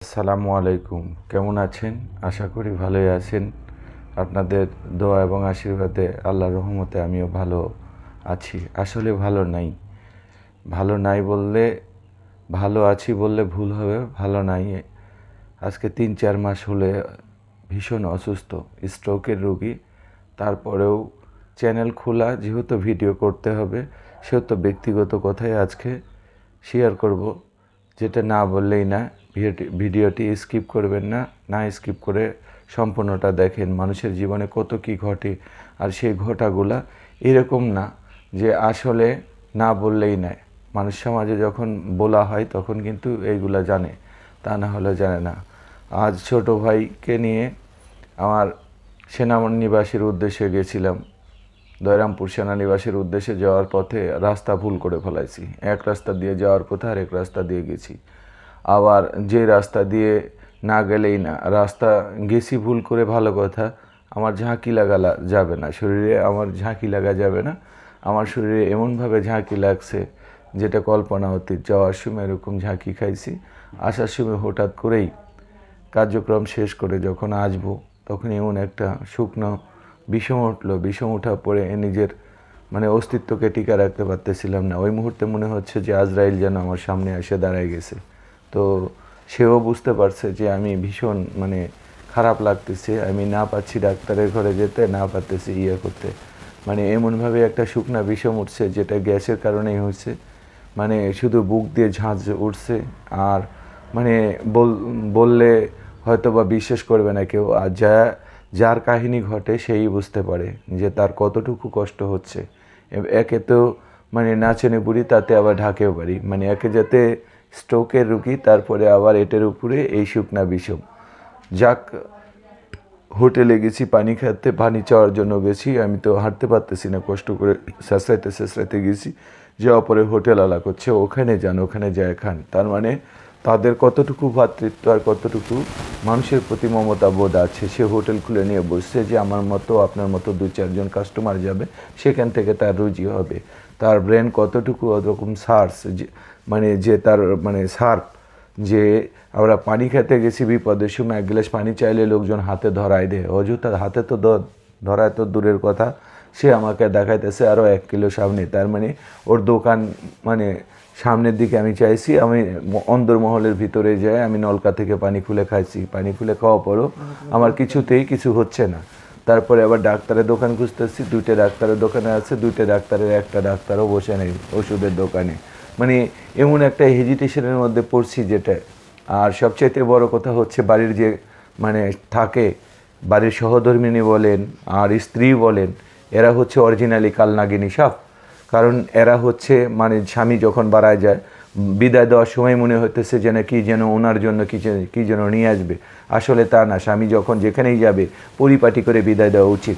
আসসালামু আলাইকুম। কেমন আছেন? আশা করি ভালোই আছেন। আপনাদের দোয়া এবং আশীর্বাদে আল্লাহর রহমতে আমিও ভালো আছি। আসলে ভালো নাই বললে, ভালো আছি বললে ভুল হবে। ভালো নাই, আজকে 3-4 মাস হলে ভীষণ অসুস্থ, স্ট্রোকের রোগী। তারপরেও চ্যানেল খোলা, যেহেতু ভিডিও করতে হবে সেহেতু ব্যক্তিগত কথাই আজকে শেয়ার করব, যেটা না বললেই না। ভিডিওটি স্কিপ করবেন না, না স্কিপ করে সম্পূর্ণটা দেখেন। মানুষের জীবনে কত কী ঘটে, আর সেই ঘটাগুলা এরকম না যে আসলে না বললেই নাই। মানুষ সমাজে যখন বলা হয় তখন কিন্তু এইগুলা জানে, তা না হলে জানে না। আজ ছোট ভাইকে নিয়ে আমার সেনানিবাসের উদ্দেশ্যে গেছিলাম। দয়রামপুর সেনানিবাসের উদ্দেশ্যে যাওয়ার পথে রাস্তা ভুল করে ফেলাইছি। এক রাস্তা দিয়ে যাওয়ার পথে আরেক রাস্তা দিয়ে গেছি। আবার যে রাস্তা দিয়ে না গেলেই না, রাস্তা গেছি ভুল করে, ভালো কথা, আমার ঝাঁকি লাগা যাবে না শরীরে, আমার ঝাঁকি লাগা যাবে না। আমার শরীরে এমনভাবে ঝাঁকি লাগছে যেটা কল্পনা অতীত। যাওয়ার সময় এরকম ঝাঁকি খাইছি, আসার সময় হঠাৎ করেই কার্যক্রম শেষ করে যখন আসবো তখন এমন একটা শুকনো বিষম উঠলো। বিষম ওঠার পরে নিজের অস্তিত্বকে টিকে রাখতে পারতেছিলাম না। ওই মুহূর্তে মনে হচ্ছে যে আজরাইল যেন আমার সামনে এসে দাঁড়ায় গেছে। তো সেও বুঝতে পারছে যে আমি ভীষণ খারাপ লাগতেছে, আমি না পাচ্ছি ডাক্তারের ঘরে যেতে, না পারতেছি করতে। এমনভাবে একটা শুকনা বিষম উঠছে যেটা গ্যাসের কারণেই হয়েছে। শুধু বুক দিয়ে ঝাঁঝ উঠছে। আর বললে হয়তো বা বিশ্বাস করবে না কেউ, আর যার কাহিনী ঘটে সেই বুঝতে পারে যে তার কতটুকু কষ্ট হচ্ছে। একে তো নাচনে বুড়ি, তাতে আবার ঢাকেও বাড়ি। একে যাতে স্ট্রোকের রুগী, তারপরে আবার এটার উপরে এই শুকনা বিষম। যাক, হোটেলে গেছি পানি খেতে, পানি চাওয়ার জন্য গেছি। আমি তো হাঁটতে পারতেছি না, কষ্ট করে শেষরাইতে গেছি। যাওয়ার পরে হোটেলওয়ালা করছে ওখানে যান, ওখানে যায় খান। তার তাদের কতটুকু ভ্রাতৃত্ব আর কতটুকু মানুষের প্রতি মমতা বোধ আছে। সে হোটেল খুলে নিয়ে বসছে যে আমার মতো আপনার মতো 2-4 জন কাস্টমার যাবে, সেখান থেকে তার রুজি হবে। তার ব্রেন কতটুকু ওরকম সার্স, যে তার সার্প, যে আমরা পানি খেতে গেছি বিপদের সময়, 1 গ্লাস পানি চাইলে লোকজন হাতে ধরায় দেয়, অযথা হাতে তো ধরায় তো দূরের কথা, সে আমাকে দেখাইতেছে আরও 1 কিলো সামনে। তার ওর দোকান সামনের দিকে আমি চাইছি, আমি অন্দরমহলের ভিতরে যাই, আমি নলকা থেকে পানি খুলে খাইছি। পানি খুলে খাওয়া পরও আমার কিছুতেই কিছু হচ্ছে না। তারপরে আবার ডাক্তারের দোকান খুঁজতেছি, 2টা ডাক্তারের দোকানে আছে, 2টা ডাক্তারের একটা ডাক্তারও বসে নেই ওষুধের দোকানে। এমন একটা হেজিটেশনের মধ্যে পড়ছি যেটা। আর সবচাইতে বড় কথা হচ্ছে বাড়ির যে থাকে, বাড়ির সহধর্মিণী বলেন আর স্ত্রী বলেন, এরা হচ্ছে অরিজিনালি কালনাগিনী সাপ। কারণ এরা হচ্ছে স্বামী যখন বাড়ায় যায়, বিদায় দেওয়ার সময় মনে হইতেছে যেন কি যেন ওনার জন্য কি যেন নিয়ে আসবে। আসলে তা না, স্বামী যখন যেখানেই যাবে পরিপাটি করে বিদায় দেওয়া উচিত।